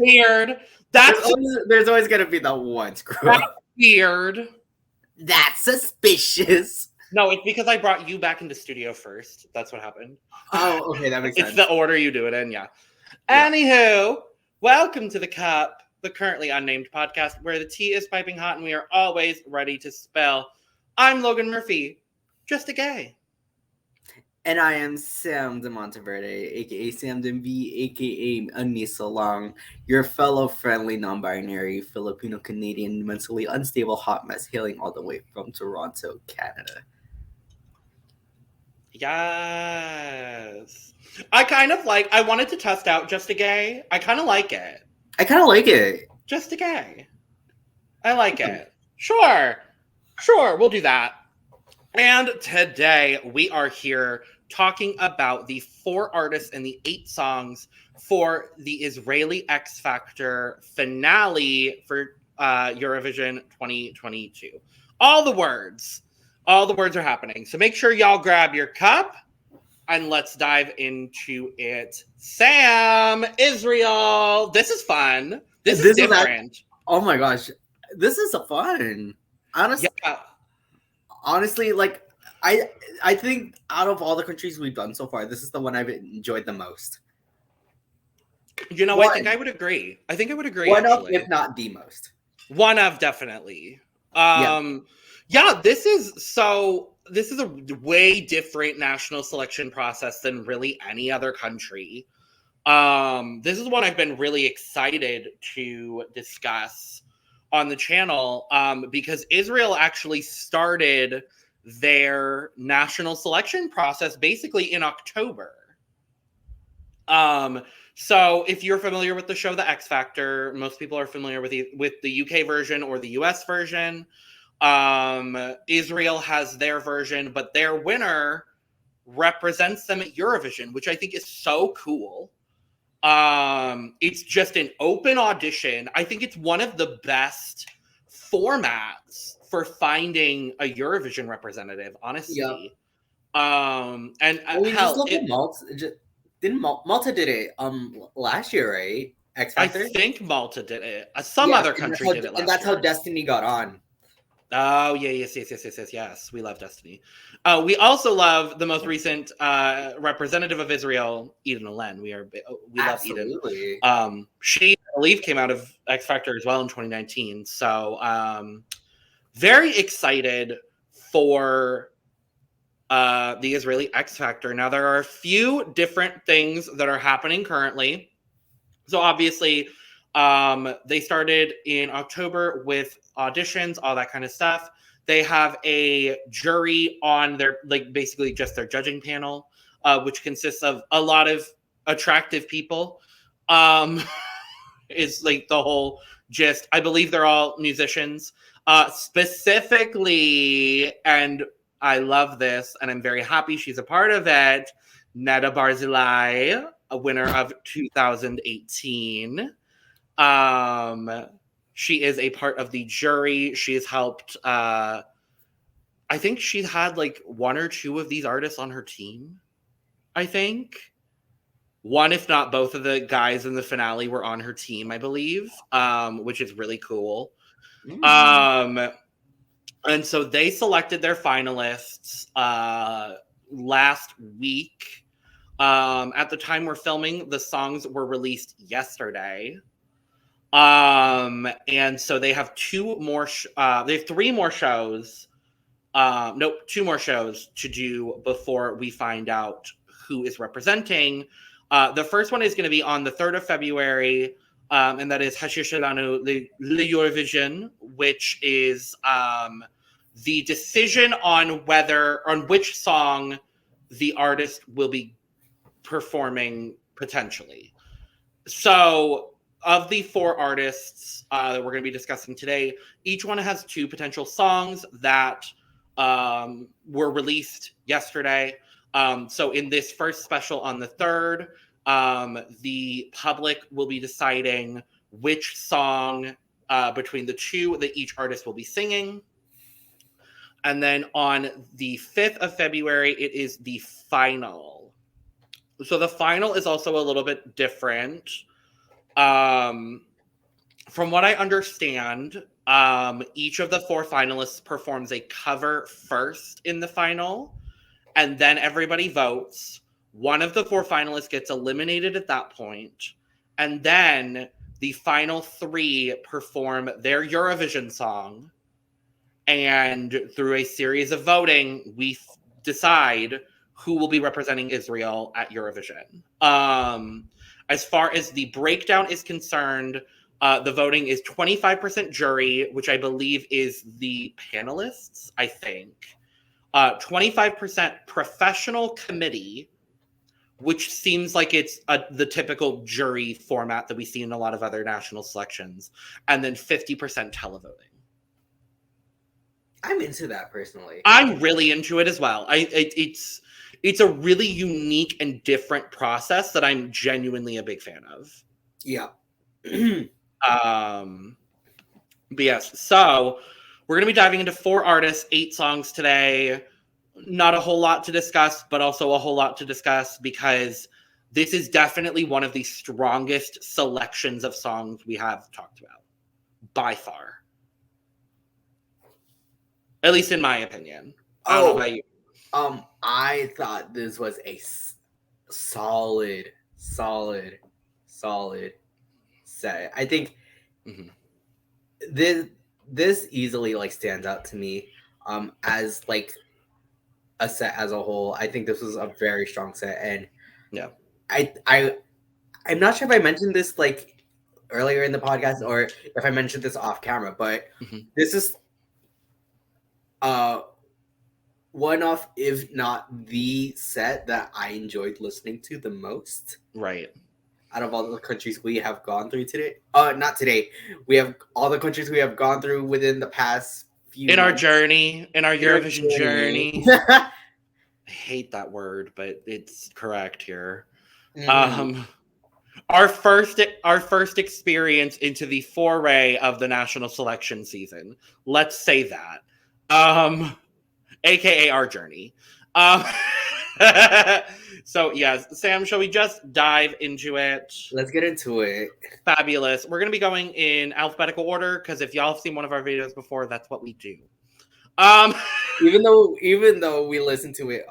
weird. There's always going to be the one screw up. That's weird. That's suspicious. No, it's because I brought you back into studio first. That's what happened. Oh, okay, that makes sense. It's the order you do it in, yeah. Anywho, welcome to The Cup, the Currently Unnamed Podcast, where the tea is piping hot and we are always ready to spill. I'm Logan Murphy, just a gay. And I am Sam de Monteverde, aka Sam de V, aka Anissa Long, your fellow friendly, non-binary, Filipino-Canadian, mentally unstable hot mess hailing all the way from Toronto, Canada. Yes. I wanted to test out Just a Gay. I kind of like it. Just a Gay. I like it. Sure, we'll do that. And today we are here talking about the 4 artists and the 8 songs for the Israeli X Factor finale for Eurovision 2022. All the words are happening. So make sure y'all grab your cup and let's dive into it. Sam, Israel, this is fun. This is different. Oh my gosh, this is fun. Honestly, like I think out of all the countries we've done so far, this is the one I've enjoyed the most. You know, I think I would agree. One of, if not the most. One of, definitely. This is a way different national selection process than really any other country. This is one I've been really excited to discuss on the channel because Israel actually started their national selection process basically in October. So if you're familiar with the show The X Factor, most people are familiar with the UK version or the US version. Israel has their version, but their winner represents them at Eurovision, which I think is so cool. It's just an open audition. I think it's one of the best formats for finding a Eurovision representative, honestly. Malta did it last year, right? X Factor? I think Malta did it. Other country did it last year. And that's how Destiny got on. Oh, yes. We love Destiny. We also love the most recent representative of Israel, Eden Alen. We love Eden. She, I believe, came out of X Factor as well in 2019. So very excited for the Israeli X Factor. Now, there are a few different things that are happening currently. So obviously, they started in October with auditions, all that kind of stuff. They have a jury on their, basically just their judging panel, which consists of a lot of attractive people. Is like the whole gist. I believe they're all musicians. Specifically, and I love this, and I'm very happy she's a part of it, Neda Barzilai, a winner of 2018. She is a part of the jury. She has helped, I think she's had 1 or 2 of these artists on her team. I think. One, if not both of the guys in the finale were on her team, I believe, which is really cool. And so they selected their finalists last week. At the time we're filming, the songs were released yesterday. And so they have 2 more. They have 3 more shows. 2 more shows to do before we find out who is representing. The first one is going to be on the 3rd of February. And that is Hashishalanu Le Eurovision, which is the decision on which song the artist will be performing potentially. So of the 4 artists that we're going to be discussing today, each one has 2 potential songs that were released yesterday. So in this first special on the 3rd, the public will be deciding which song between the 2 that each artist will be singing. And then on the 5th of February, it is the final. So the final is also a little bit different. From what I understand, each of the 4 finalists performs a cover first in the final, and then everybody votes. One of the 4 finalists gets eliminated at that point, and then the final 3 perform their Eurovision song, and through a series of voting, we decide who will be representing Israel at Eurovision. As far as the breakdown is concerned, the voting is 25% jury, which I believe is the panelists, I think. 25% professional committee, which seems like it's the typical jury format that we see in a lot of other national selections. And then 50% televoting. I'm into that personally. I'm really into it as well. It's a really unique and different process that I'm genuinely a big fan of. Yeah. But yes, so we're going to be diving into 4 artists, 8 songs today. Not a whole lot to discuss, but also a whole lot to discuss because this is definitely one of the strongest selections of songs we have talked about, by far. At least in my opinion. I don't know about you. I thought this was a solid set. I think this easily like stands out to me as like a set as a whole. I think this was a very strong set, and yeah, I'm not sure if I mentioned this like earlier in the podcast or if I mentioned this off camera, but this is one of, if not the set that I enjoyed listening to the most. Right. Out of all the countries we have gone through today. Not today. We have all the countries we have gone through within the past few in months. Our journey, in our Eurovision journey. I hate that word, but it's correct here. Our first experience into the foray of the national selection season. Let's say that. AKA our journey. So yes, Sam, shall we just dive into it? Let's get into it. Fabulous. We're going to be going in alphabetical order because if y'all have seen one of our videos before, that's what we do. Even though we listen to it,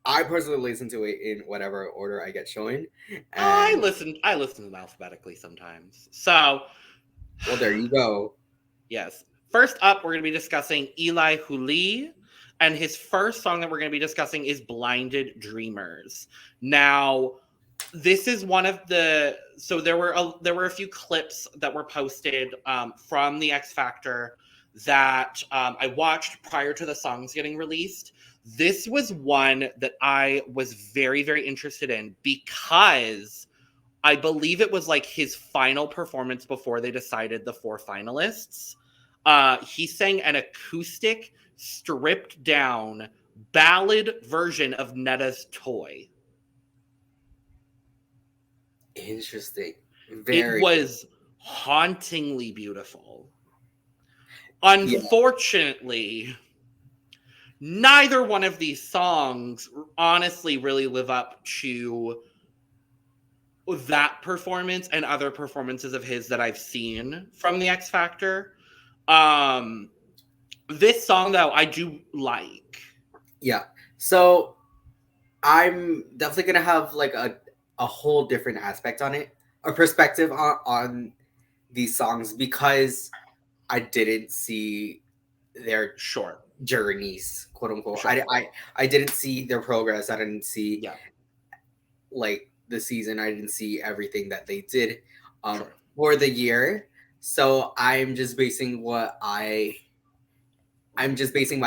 I personally listen to it in whatever order I get shown. I listen to them alphabetically sometimes. So, well, there you go. Yes. First up, we're going to be discussing Eli Huli. And his first song that we're going to be discussing is Blinded Dreamers. Now, this is one of the... So there were a few clips that were posted from the X Factor that I watched prior to the songs getting released. This was one that I was very, very interested in because I believe it was like his final performance before they decided the 4 finalists. He sang an acoustic, stripped down ballad version of Netta's Toy. Interesting. It was hauntingly beautiful. Unfortunately, neither one of these songs honestly really live up to that performance and other performances of his that I've seen from the X Factor. This song, though, I do like. Yeah. So I'm definitely going to have like a whole different aspect on it, a perspective on these songs because I didn't see their journeys, quote unquote. I didn't see their progress. I didn't see like the season. I didn't see everything that they did for the year. So I'm just basing my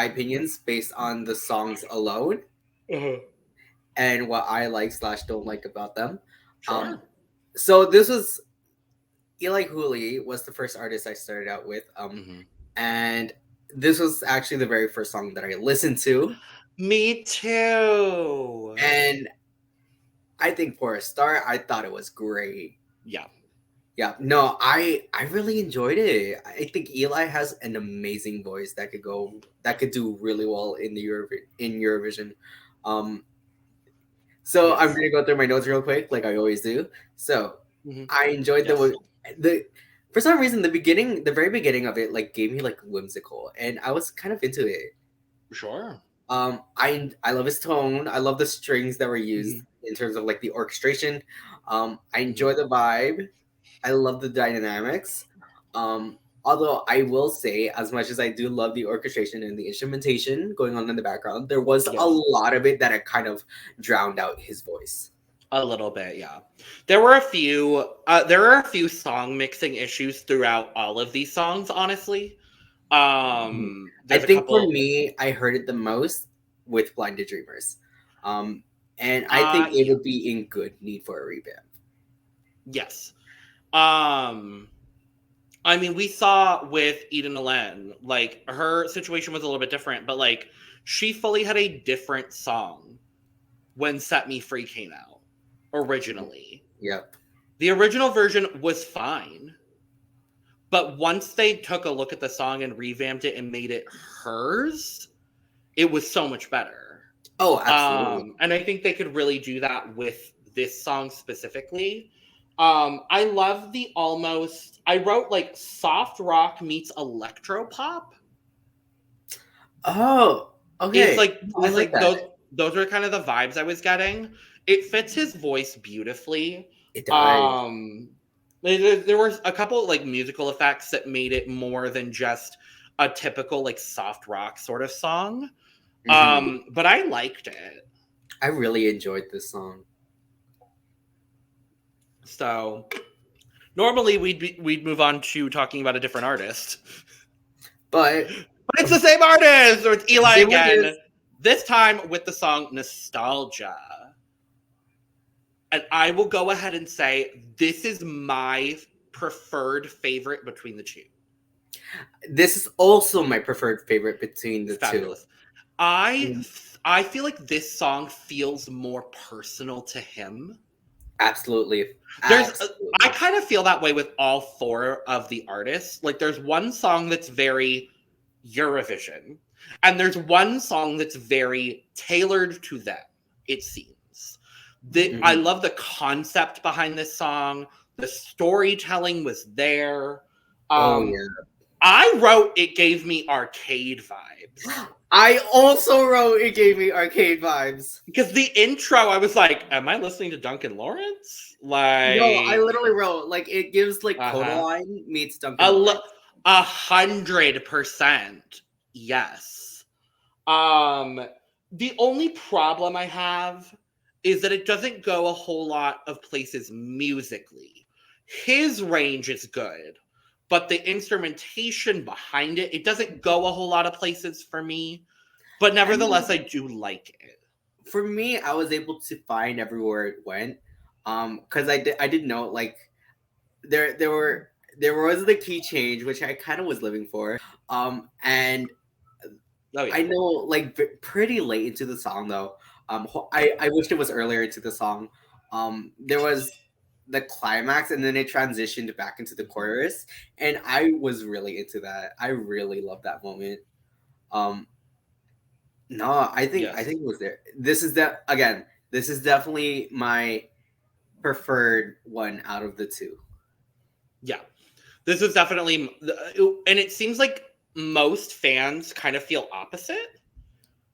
opinions based on the songs alone and what I like / don't like about them. So this was Eli Huli was the first artist I started out with. And this was actually the very first song that I listened to. Me too. And I think for a start, I thought it was great. Yeah, no, I really enjoyed it. I think Eli has an amazing voice that could do really well in Eurovision. So I'm gonna go through my notes real quick, like I always do. So I enjoyed the for some reason the very beginning of it like gave me like whimsical, and I was kind of into it. Sure. I love his tone. I love the strings that were used in terms of like the orchestration. I enjoy the vibe. I love the dynamics. Although I will say, as much as I do love the orchestration and the instrumentation going on in the background, there was a lot of it that I kind of drowned out his voice. A little bit, yeah. There were a few song mixing issues throughout all of these songs, honestly. I think for me, I heard it the most with Blinded Dreamers. And I think it would be in good need for a revamp. Yes. I mean, we saw with Eden Alen, like, her situation was a little bit different, but, like, she fully had a different song when Set Me Free came out, originally. Yep. The original version was fine, but once they took a look at the song and revamped it and made it hers, it was so much better. Oh, absolutely. And I think they could really do that with this song specifically. I love the almost, I wrote like soft rock meets electro pop. Oh, okay. It's like those are kind of the vibes I was getting. It fits his voice beautifully. It does. There were a couple like musical effects that made it more than just a typical like soft rock sort of song. But I liked it. I really enjoyed this song. So normally we'd move on to talking about a different artist, but it's the same artist. Or it's Eli again. This time with the song Nostalgia. And I will go ahead and say this is my preferred favorite between the two. This is also my preferred favorite between the Fabulous. two. I feel like this song feels more personal to him. Absolutely. I kind of feel that way with all four of the artists. Like there's one song that's very Eurovision, and there's one song that's very tailored to them, it seems. I love the concept behind this song. The storytelling was there. I wrote it gave me arcade vibes. I also wrote it gave me arcade vibes. Because the intro, I was like, am I listening to Duncan Lawrence? Like, no, I literally wrote, like, it gives, like, Codaline meets Duncan Lawrence. 100%. Yes. The only problem I have is that it doesn't go a whole lot of places musically. His range is good, but the instrumentation behind it doesn't go a whole lot of places for me. But nevertheless, I do like it. For me, I was able to find everywhere it went. Because I did know, like, there was the key change, which I kind of was living for. And I know, like, pretty late into the song, though. I wished it was earlier into the song. There was the climax, and then it transitioned back into the chorus, and I was really into that. I really loved that moment. No, I think it was there. This is definitely my preferred one out of the two. Yeah, this is definitely, and it seems like most fans kind of feel opposite,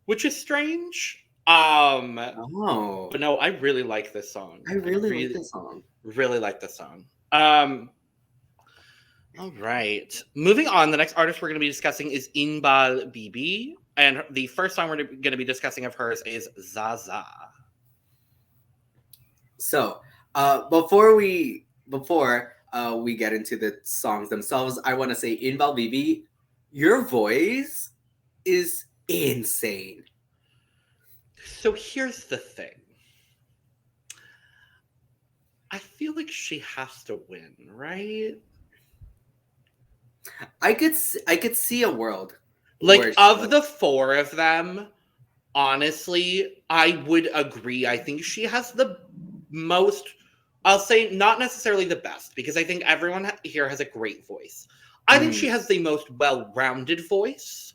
which is strange. But no, I really like this song. I really like this song. Really like this song. All right. Moving on, the next artist we're going to be discussing is Inbal Bibi. And the first song we're going to be discussing of hers is ZaZa. So, before we get into the songs themselves, I want to say, Inbal Bibi, your voice is insane. So here's the thing. I feel like she has to win, right? I could see a world. Like, of the four of them, honestly, I would agree. I think she has the most, I'll say not necessarily the best, because I think everyone here has a great voice. I think she has the most well-rounded voice.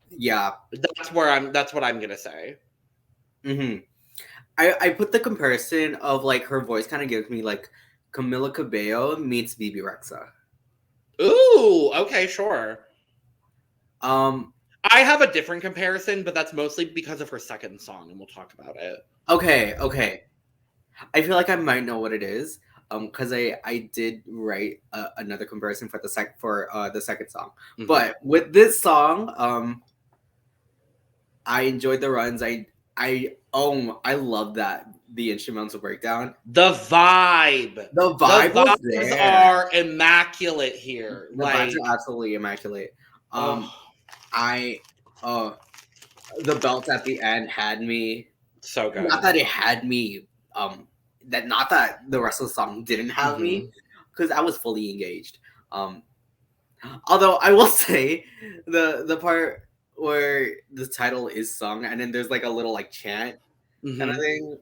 Yeah. That's what I'm going to say. I put the comparison of, like, her voice kind of gives me, like, Camila Cabello meets Bibi Rexa. Ooh, okay, sure. Um, I have a different comparison, but that's mostly because of her second song, and we'll talk about it. okay. I feel like I might know what it is. Because I did write another comparison for the second song, Mhm. but with this song, I enjoyed the runs. I love that the instrumental breakdown. The vibe. The vibe was vibes there. are immaculate here. The vibes are absolutely immaculate. Oh, The belt at the end had me. so good. Not that it had me. Not that the rest of the song didn't have me, because I was fully engaged. Although I will say the part where the title is sung and then there's like a little like chant kind of thing.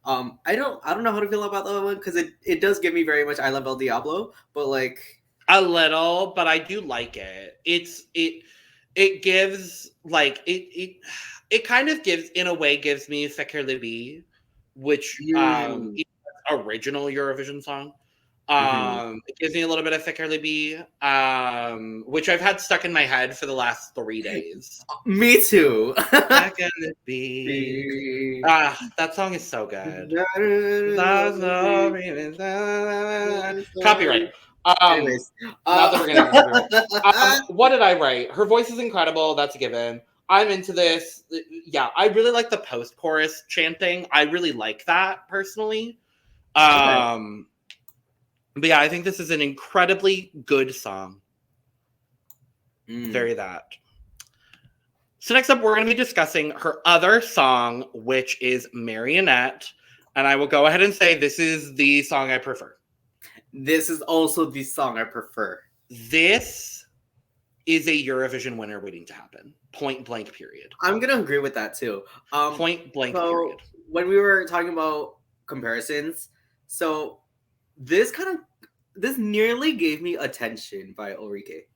I don't know how to feel about that one, because it does give me very much I Love El Diablo, but like a little, but I do like it. It gives like it kind of gives in a way gives me Fekker Libi, which original Eurovision song. It gives me a little bit of Fekker Libi, which I've had stuck in my head for the last 3 days. Me too. Fekker Libi. That song is so good. Copyright. Anyways, not that we're gonna what did I write? Her voice is incredible. That's a given. I'm into this. Yeah, I really like the post-chorus chanting. I really like that personally. But yeah, I think this is an incredibly good song. Very that. So next up, we're going to be discussing her other song, which is Marionette. And I will go ahead and say this is the song I prefer. This is also the song I prefer. This is a Eurovision winner waiting to happen. Point blank, period. I'm going to agree with that too. Point blank, period. When we were talking about comparisons, so this nearly gave me Attention by Ulrike.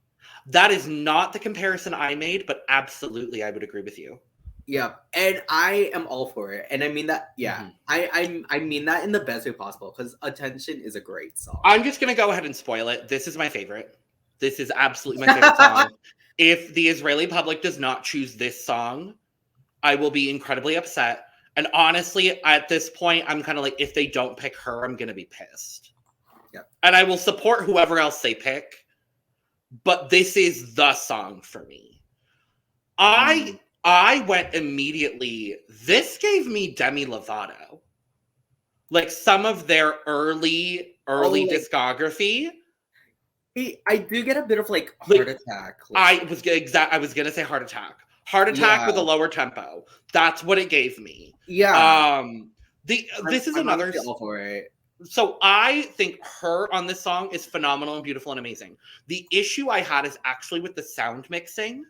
That is not the comparison I made, but absolutely I would agree with you. Yeah, and I am all for it. And I mean that, yeah. I mean that in the best way possible, because Attention is a great song. I'm just going to go ahead and spoil it. This is my favorite. This is absolutely my favorite song. If the Israeli public does not choose this song, I will be incredibly upset. And honestly, at this point, I'm kind of like, if they don't pick her, I'm going to be pissed. Yeah. And I will support whoever else they pick. But this is the song for me. I went immediately, this gave me Demi Lovato. Like some of their early discography. I do get a bit of like Heart Attack. I was gonna say Heart Attack. Heart Attack with a lower tempo. That's what it gave me. Yeah. This is another. For it. So I think her on this song is phenomenal and beautiful and amazing. The issue I had is actually with the sound mixing,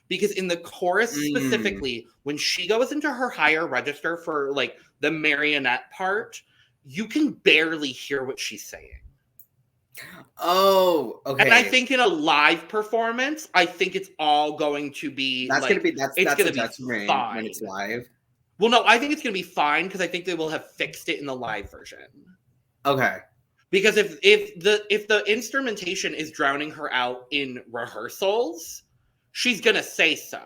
because in the chorus specifically, when she goes into her higher register for like the Marionette part, you can barely hear what she's saying. Oh, okay. And I think in a live performance, I think it's all going to be that's like, gonna be fine when it's live. Well, no, I think it's gonna be fine because I think they will have fixed it in the live version. Okay. Because if the instrumentation is drowning her out in rehearsals, she's gonna say so,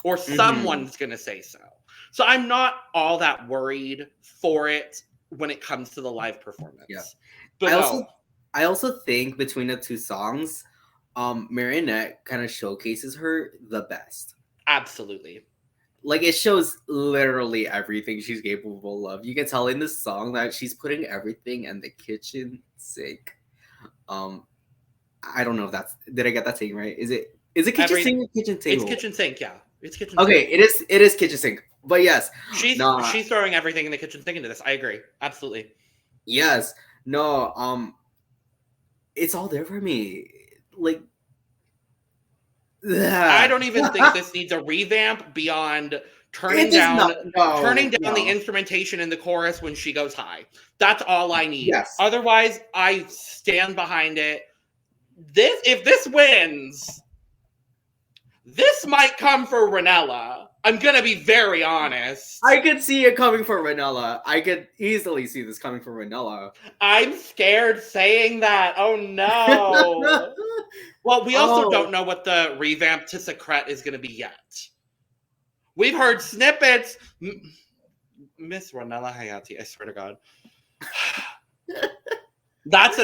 or someone's gonna say so. So I'm not all that worried for it when it comes to the live performance. Yeah. But I also think between the two songs, Marionette kind of showcases her the best. Absolutely. Like, it shows literally everything she's capable of. You can tell in this song that she's putting everything in the kitchen sink. I don't know if did I get that saying right? Is it kitchen sink or kitchen table? It's kitchen sink, yeah. It's kitchen sink. It is kitchen sink. But yes. She's throwing everything in the kitchen sink into this. I agree. Absolutely. Yes. No, it's all there for me. Like, I don't even think this needs a revamp beyond turning down the instrumentation in the chorus when she goes high. That's all I need. Yes. Otherwise, I stand behind it. If this wins, This might come for Ranella. I'm gonna be very honest. I could see it coming for Ranella. I could easily see this coming for Ranella. I'm scared saying that. Oh no. Well, we also don't know what the revamp to Secret is gonna be yet. We've heard snippets. Miss Ranella Hayati, I swear to God. That's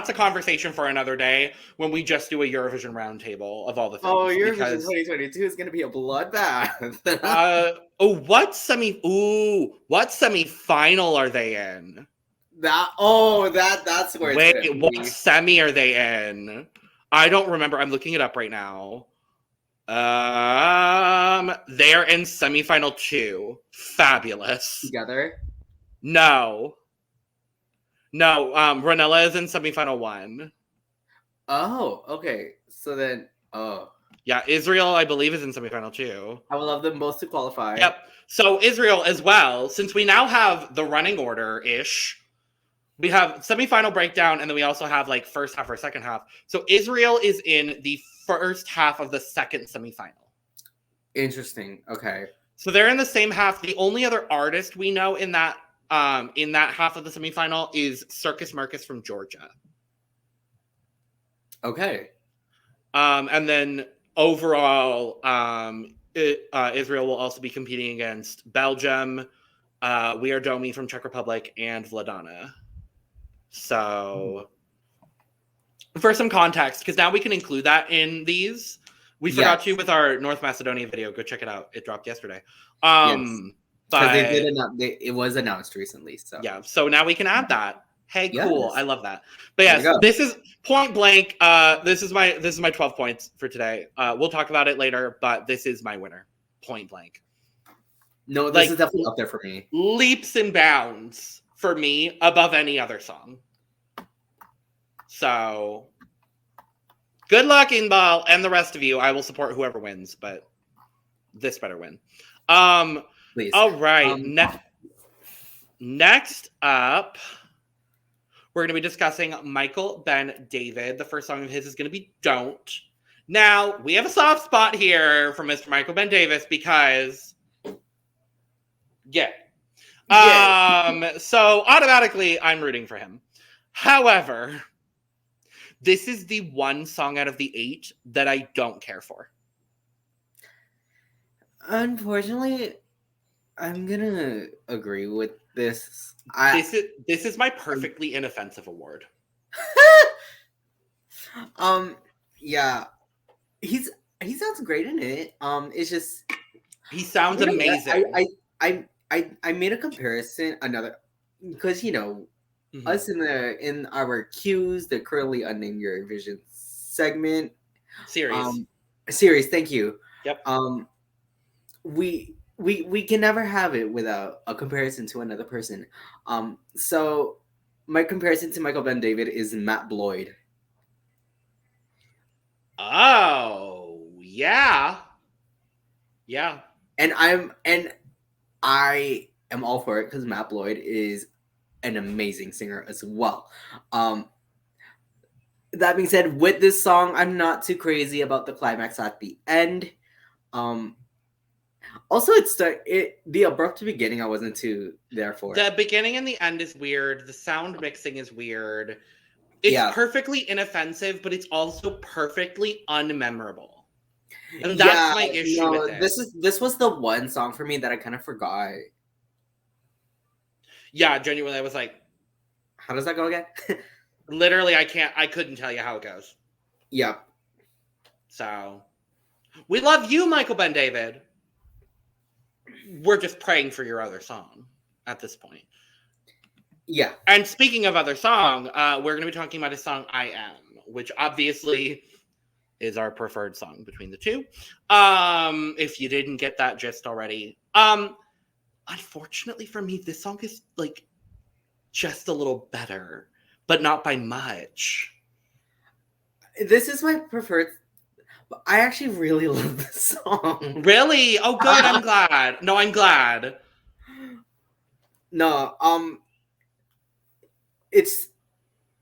a conversation for another day when we just do a Eurovision roundtable of all the things. Oh, Eurovision 2022 is going to be a bloodbath. What semi-final are they in? That's where it's Wait, what semi are they in? I don't remember. I'm looking it up right now. They're in semifinal 2. Fabulous. Together? No, Ranella is in semifinal 1. Oh, okay. So then, yeah, Israel, I believe, is in semifinal 2. I would love them both to qualify. Yep. So Israel as well, since we now have the running order-ish, we have semifinal breakdown, and then we also have like first half or second half. So Israel is in the first half of the second semifinal. Interesting. Okay. So they're in the same half. The only other artist we know in that half of the semifinal is Circus Marcus from Georgia. Okay. And then overall, Israel will also be competing against Belgium, We Are Domi from Czech Republic, and Vladana. So, for some context, because now we can include that in these. We forgot to with our North Macedonia video. Go check it out. It dropped yesterday. But it was announced recently. So yeah, so now we can add that. Hey, cool. Yes. I love that. But yes, this is point blank. This is my 12 points for today. We'll talk about it later, but this is my winner. Point blank. No, this is definitely up there for me. Leaps and bounds for me above any other song. So good luck, Inbal, and the rest of you. I will support whoever wins, but this better win. Please. All right. Next up, we're going to be discussing Michael Ben David. The first song of his is going to be Don't. Now, we have a soft spot here for Mr. Michael Ben Davis because, so automatically I'm rooting for him. However, this is the one song out of the 8 that I don't care for. Unfortunately, I'm gonna agree with this. This is my perfectly inoffensive award. Yeah, he sounds great in it. It's just he sounds amazing. I made a comparison because us in our Q's, the Currently Unnamed Eurovision segment series. Thank you. Yep. We can never have it without a comparison to another person. So my comparison to Michael Ben David is Matt Bloyd. Oh, yeah. Yeah. And I am all for it because Matt Bloyd is an amazing singer as well. That being said, with this song, I'm not too crazy about the climax at the end. Also, the abrupt beginning I wasn't too there for. The beginning and the end is weird. The sound mixing is weird. It's perfectly inoffensive, but it's also perfectly unmemorable. And that's my issue with it. This was the one song for me that I kind of forgot. Yeah, genuinely, I was like, how does that go again? Literally, I couldn't tell you how it goes. Yep. So, we love you, Michael Ben David. We're just praying for your other song at this point. Yeah. And speaking of other song, we're going to be talking about his song I Am, which obviously is our preferred song between the two. If you didn't get that gist already. Unfortunately for me, this song is like just a little better, but not by much. This is my preferred. I actually really love this song. Really? Oh, good. I'm glad. No, I'm glad. No,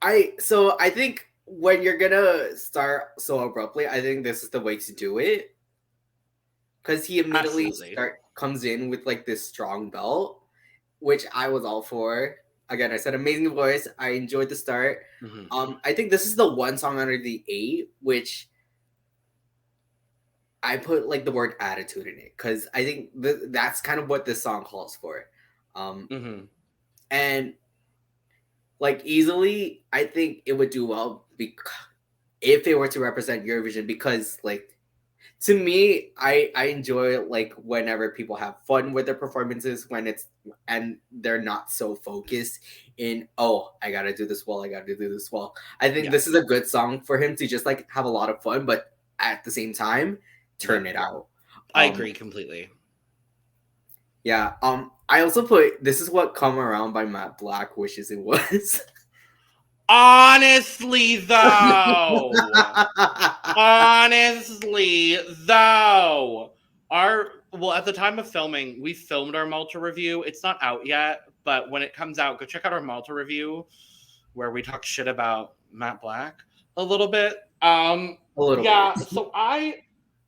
I think when you're gonna start so abruptly, I think this is the way to do it. because he immediately Absolutely. comes in with like this strong belt, which I was all for. Again, I said amazing voice. I enjoyed the start. I think this is the one song under the 8 which I put like the word attitude in it, because I think that's kind of what this song calls for. And like easily, I think it would do well if it were to represent Eurovision, because like to me, I enjoy like whenever people have fun with their performances, and they're not so focused in, oh, I gotta do this well, I gotta do this well. I think this is a good song for him to just like have a lot of fun, but at the same time turn it out. I agree completely. Yeah. I also put "This Is What Come Around" by Matt Black wishes it was. Honestly though, at the time of filming, we filmed our Malta review. It's not out yet, but when it comes out, go check out our Malta review where we talk shit about Matt Black a little bit. So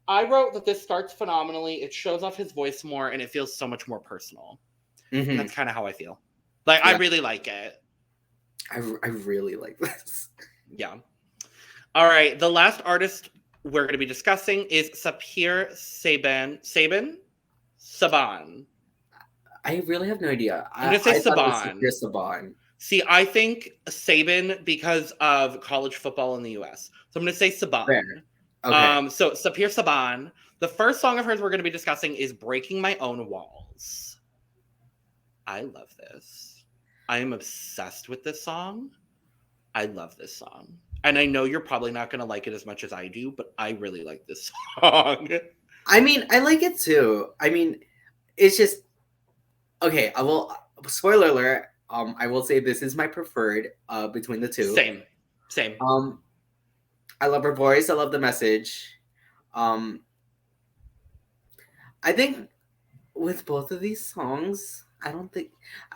I wrote that this starts phenomenally. It shows off his voice more, and it feels so much more personal. And that's kind of how I feel. Like, I really like it. I really like this. Yeah. All right. The last artist we're going to be discussing is Sapir Saban. I really have no idea. I'm going to say Saban. Saban. See, I think Saban because of college football in the U.S. So I'm going to say Saban. Fair. Okay. So Sapir Saban. The first song of hers we're going to be discussing is "Breaking My Own Walls." I love this. I am obsessed with this song. I love this song. And I know you're probably not going to like it as much as I do, but I really like this song. I mean, I like it too. I mean, it's just... Okay, I will... Spoiler alert. I will say this is my preferred between the two. Same. I love her voice. I love the message. I think with both of these songs, I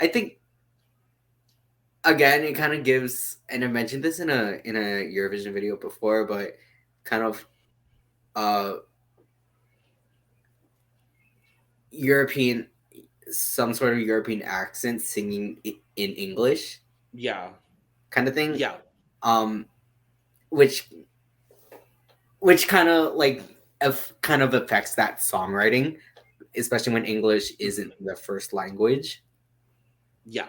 think again, it kind of gives, and I mentioned this in a Eurovision video before, but kind of European, some sort of European accent singing in English. Yeah. Kind of thing. Yeah. Which kind of like kind of affects that songwriting, especially when English isn't the first language. Yeah.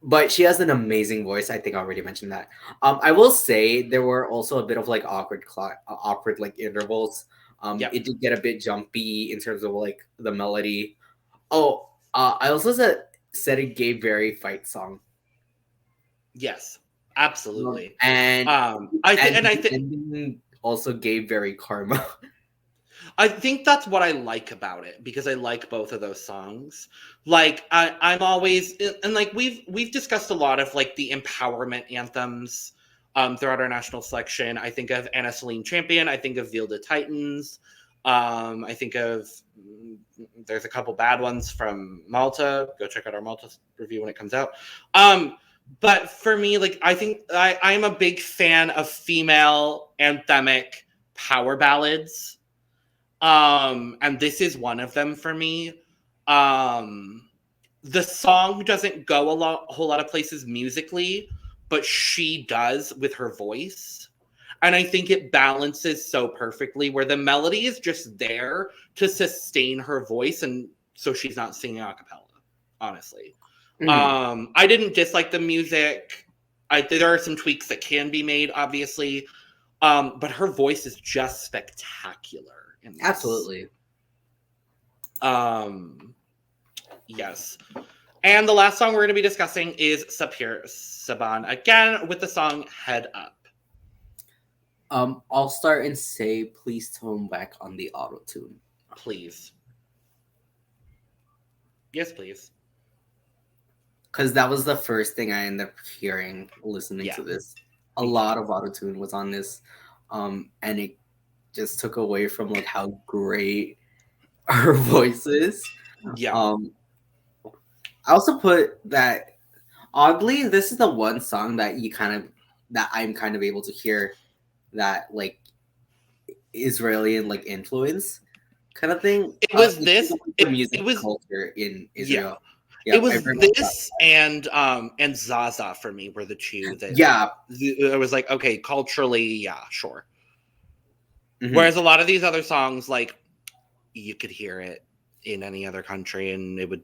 But she has an amazing voice. I think I already mentioned that. I will say there were also a bit of like awkward like intervals. It did get a bit jumpy in terms of like the melody. Oh, I also said it gave very fight song. Yes, absolutely. And I think also gave very karma. I think that's what I like about it, because I like both of those songs. Like I'm always, and like we've discussed a lot of like the empowerment anthems throughout our national selection. I think of Anna Celine Champion. I think of Ville de Titans. I think of, there's a couple bad ones from Malta. Go check out our Malta review when it comes out. But for me, like I think I'm a big fan of female anthemic power ballads. And this is one of them for me. The song doesn't go a whole lot of places musically, but she does with her voice. And I think it balances so perfectly, where the melody is just there to sustain her voice, and so she's not singing a cappella, honestly. I didn't dislike the music. There are some tweaks that can be made, obviously. But her voice is just spectacular. Absolutely. Yes. And the last song we're going to be discussing is Sapir Saban, again with the song Head Up. I'll start and say, please tone back on the auto-tune. Please. Yes, please. Because that was the first thing I ended up hearing listening to this. A lot of auto-tune was on this. And it just took away from like how great her voice is. Yeah. I also put that, oddly, this is the one song that I'm kind of able to hear that like Israeli like influence kind of thing. It was It's this. the music It was culture in yeah. Israel. It was I very much this and ZaZa for me were the two that I was like, okay, culturally, yeah, sure. Mhm. Whereas a lot of these other songs, like you could hear it in any other country and it would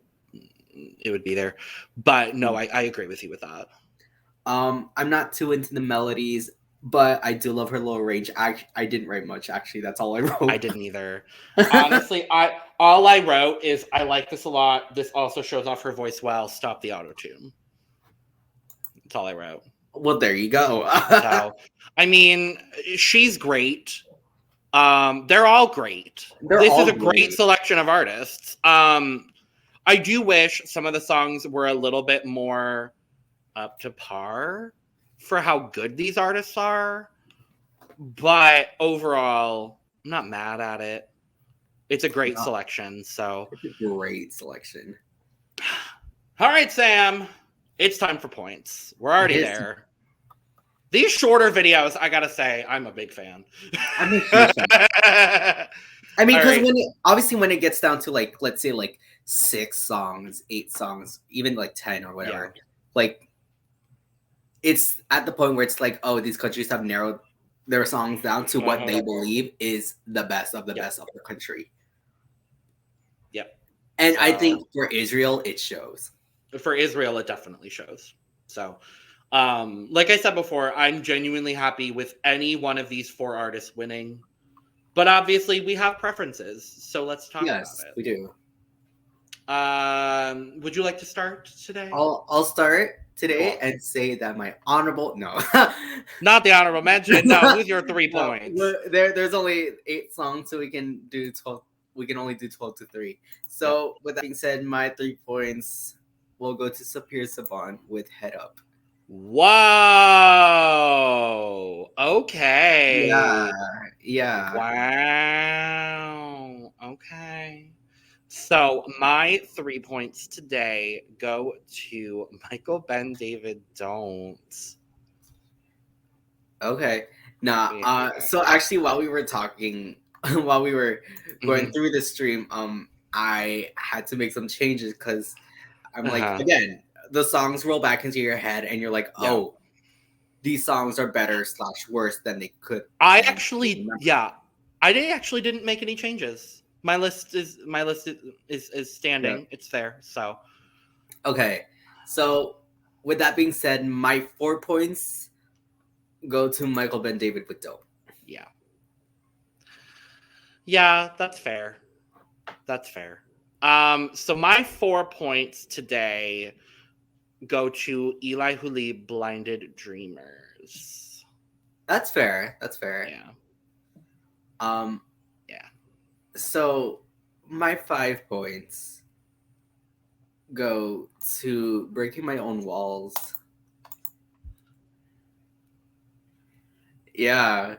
be there. But no, I agree with you with that. I'm not too into the melodies, but I do love her low range. I didn't write much actually. That's all I wrote. I didn't either. Honestly, all I wrote is I like this a lot. This also shows off her voice well. Stop the auto-tune. That's all I wrote. Well, there you go. So, I mean, she's great. They're all great. This is a great selection of artists. I do wish some of the songs were a little bit more up to par for how good these artists are. But overall, I'm not mad at it. It's a great selection. So it's a great selection. All right, Sam. It's time for points. We're already there. These shorter videos, I gotta say, I'm a big fan. I'm a huge fan. I mean, because when it gets down to like, let's say like 6 songs, 8 songs, even like 10 or whatever, like it's at the point where it's like, oh, these countries have narrowed their songs down to what they believe is the best of the best of the country. Yep. And I think for Israel, it shows. For Israel, it definitely shows. So, like I said before, I'm genuinely happy with any one of these 4 artists winning. But obviously, we have preferences. So let's talk about it. Yes, we do. Would you like to start today? I'll start today and say that my honorable not the honorable mention. No, who's your 3 points? There's only 8 songs, so we can do 12. We can only do 12 to 3. So with that being said, my 3 points will go to Sapir Saban with Head Up. Wow. Okay. Yeah. Wow. Okay. So my 3 points today go to Michael Ben David Don't. Okay. So actually while we were talking, while we were going through the stream, I had to make some changes because I'm like, again, the songs roll back into your head and you're like, oh, these songs are better / worse than they could. I actually didn't make any changes. My list is standing. Yeah. It's there. So okay. So with that being said, my 4 points go to Michael Ben David with Dope. Yeah. Yeah, that's fair. That's fair. So my 4 points today go to Eli Huli Blinded Dreamers. That's fair. Yeah. Yeah. So my 5 points go to Breaking My Own Walls. Yeah.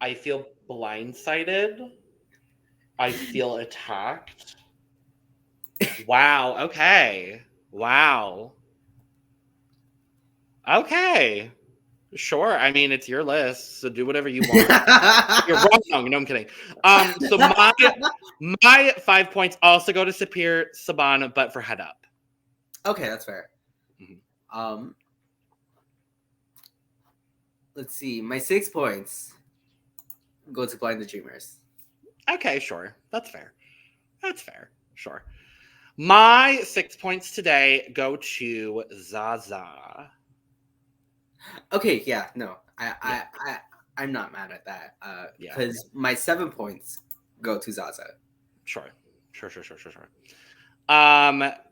I feel blindsided. I feel attacked. Wow. Okay. Wow. Okay. Sure. I mean, it's your list, so do whatever you want. You're wrong. No, I'm kidding. So my 5 points also go to Sapir Saban, but for Head Up. Okay, that's fair. Mm-hmm. Let's see. My 6 points go to Blind the Dreamers. Okay, sure. That's fair. Sure. My 6 points today go to ZaZa. Okay, yeah, no. I'm not mad at that. Because my 7 points go to ZaZa. Sure.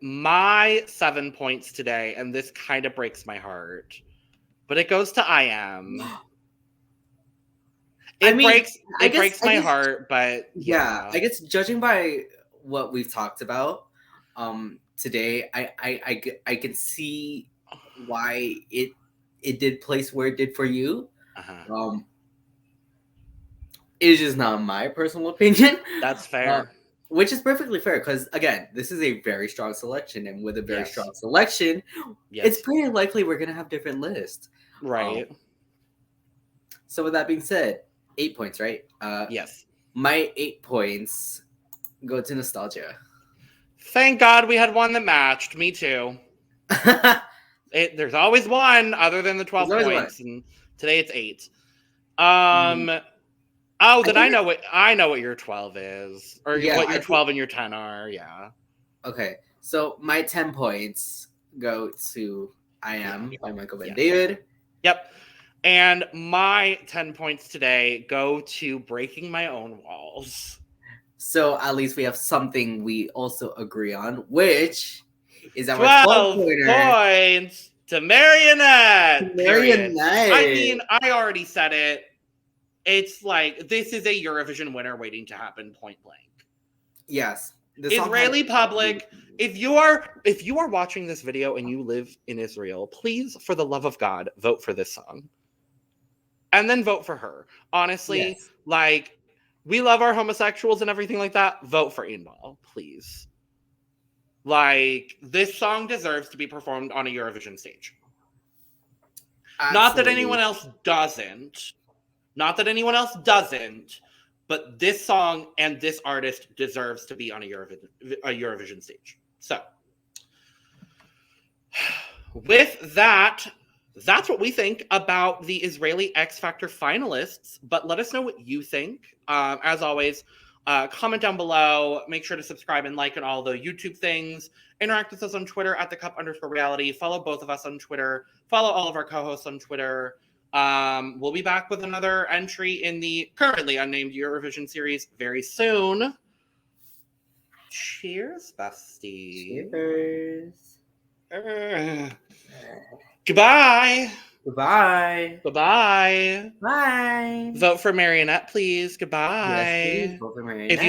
My 7 points today, and this kind of breaks my heart, but it goes to I.M. It breaks my heart, but yeah. I guess judging by what we've talked about today, I can see why it did place where it did for you. It is just not my personal opinion. That's fair. Which is perfectly fair because, again, this is a very strong selection. And with a very strong selection, it's pretty likely we're going to have different lists. Right. So with that being said, 8 points, right? Yes. My 8 points go to Nostalgia. Thank God we had one that matched. Me too. There's always one other than the 12 points, and today it's 8. Oh, then I know what your 12 is, or what your 12 and your 10 are. Yeah. Okay, so my 10 points go to I Am by Michael Ben Yeah. David. Yep. And my 10 points today go to Breaking My Own Walls. So at least we have something we also agree on, which is our 12 points to Marionette. Marionette. I mean, I already said it. It's like, this is a Eurovision winner waiting to happen, point blank. Yes. Israeli public, if you are watching this video and you live in Israel, please, for the love of God, vote for this song. And then vote for her. Honestly, like, we love our homosexuals and everything like that. Vote for Inbal, please. Like, this song deserves to be performed on a Eurovision stage. Absolutely. Not that anyone else doesn't. Not that anyone else doesn't. But this song and this artist deserves to be on a Eurovision stage. So, with that, that's what we think about the Israeli X Factor finalists. But let us know what you think. As always, comment down below. Make sure to subscribe and like on all the YouTube things. Interact with us on Twitter at @thecup_reality. Follow both of us on Twitter. Follow all of our co-hosts on Twitter. We'll be back with another entry in the Currently Unnamed Eurovision Series very soon. Cheers, bestie. Cheers. Goodbye. Goodbye. Bye-bye. Bye. Vote for Marionette, please. Goodbye. Yes, please vote for Marionette.